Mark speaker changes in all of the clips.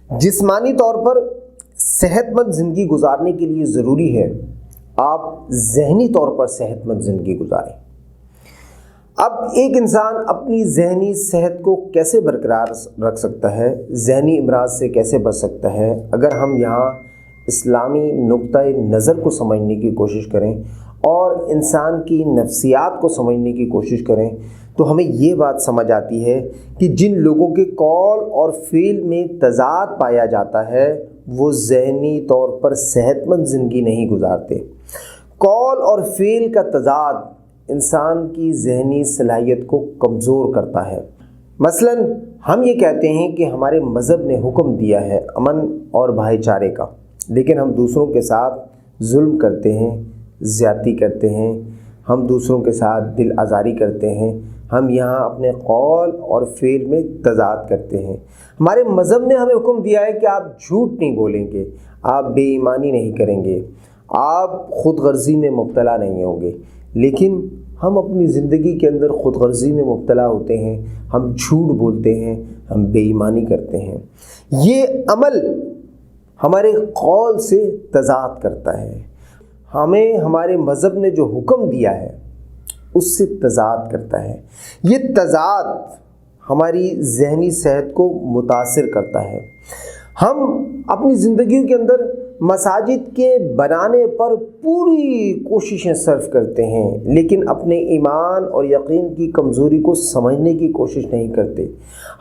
Speaker 1: जिस्मानी तौर पर सेहतमंद ज़िंदगी गुजारने के लिए ज़रूरी है आप ज़हनी तौर पर सेहतमंद ज़िंदगी गुजारें। अब एक इंसान अपनी ज़हनी सेहत को कैसे बरकरार रख सकता है, ज़हनी अमराज से कैसे बच सकता है, अगर हम यहाँ इस्लामी नुक्ता नज़र को समझने की कोशिश करें और इंसान की नफ्सियात को समझने की कोशिश करें तो हमें ये बात समझ आती है कि जिन लोगों के कौल और फ़ील में तज़ाद पाया जाता है वो ज़हनी तौर पर सेहतमंद ज़िंदगी नहीं गुजारते। कौल और फ़ील का तज़ाद इंसान की ज़हनी सलाहियत को कमज़ोर करता है। मसलन हम ये कहते हैं कि हमारे मज़हब ने हुक्म दिया है अमन और भाईचारे का, लेकिन हम दूसरों के साथ जुल्म करते हैं, ज़्यादती करते हैं, हम दूसरों के साथ दिल आज़ारी करते हैं, हम यहाँ अपने कौल और फ़ेल में तज़ाद करते हैं। हमारे मज़हब ने हमें हुक्म दिया है कि आप झूठ नहीं बोलेंगे, आप बेईमानी नहीं करेंगे, आप ख़ुद गर्ज़ी में मुब्तला नहीं होंगे, लेकिन हम अपनी ज़िंदगी के अंदर ख़ुद गर्ज़ी में मुब्तला होते हैं, हम झूठ बोलते हैं, हम बेईमानी करते हैं। ये अमल हमारे कौल से तज़ाद करता है, हमें हमारे मज़हब ने जो हुक्म दिया है उससे तज़ाद करता है। ये तज़ाद हमारी ज़हनी सेहत को मुतासिर करता है। हम अपनी ज़िंदगी के अंदर मसाजिद के बनाने पर पूरी कोशिशें सर्फ करते हैं, लेकिन अपने ईमान और यकीन की कमज़ोरी को समझने की कोशिश नहीं करते।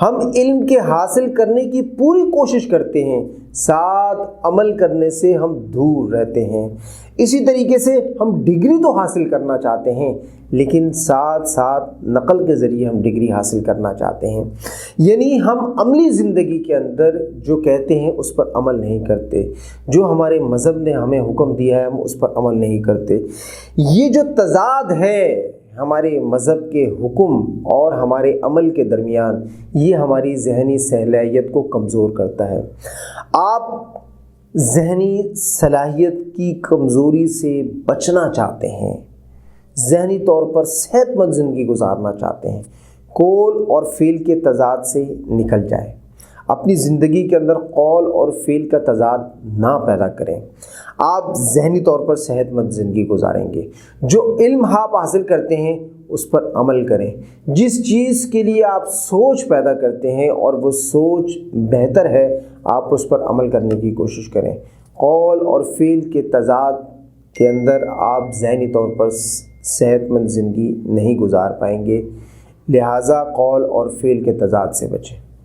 Speaker 1: हम इल्म के हासिल करने की पूरी कोशिश करते हैं, साथ अमल करने से हम दूर रहते हैं। इसी तरीके से हम डिग्री तो हासिल करना चाहते हैं, लेकिन साथ साथ नक़ल के ज़रिए हम डिग्री हासिल करना चाहते हैं। यानी हम अमली ज़िंदगी के अंदर जो कहते हैं उस पर अमल नहीं करते, जो हमारे मज़हब ने हमें हुक्म दिया है हम उस पर अमल नहीं करते। ये जो तज़ाद है हमारे मज़हब के हुक्म और हमारे अमल के दरमियान, ये हमारी ज़हनी सलाहियत को कमज़ोर करता है। आप ज़हनी सलाहियत की कमज़ोरी से बचना चाहते हैं, ज़हनी तौर पर सेहतमंद ज़िंदगी गुजारना चाहते हैं, कौल और फ़ेल के तज़ाद से निकल जाए। अपनी ज़िंदगी के अंदर कौल और फ़ेल का तज़ाद ना पैदा करें, आप ज़हनी तौर पर सेहतमंद ज़िंदगी गुजारेंगे। जो इल्म आप हासिल करते हैं उस पर अमल करें। जिस चीज़ के लिए आप सोच पैदा करते हैं और वो सोच बेहतर है, आप उस पर अमल करने की कोशिश करें। कौल और फ़ेल के तज़ाद के अंदर आप ज़हनी तौर पर सेहतमंद ज़िंदगी नहीं गुजार पाएंगे, लिहाजा कौल और फ़ेल के तज़ाद से बचें।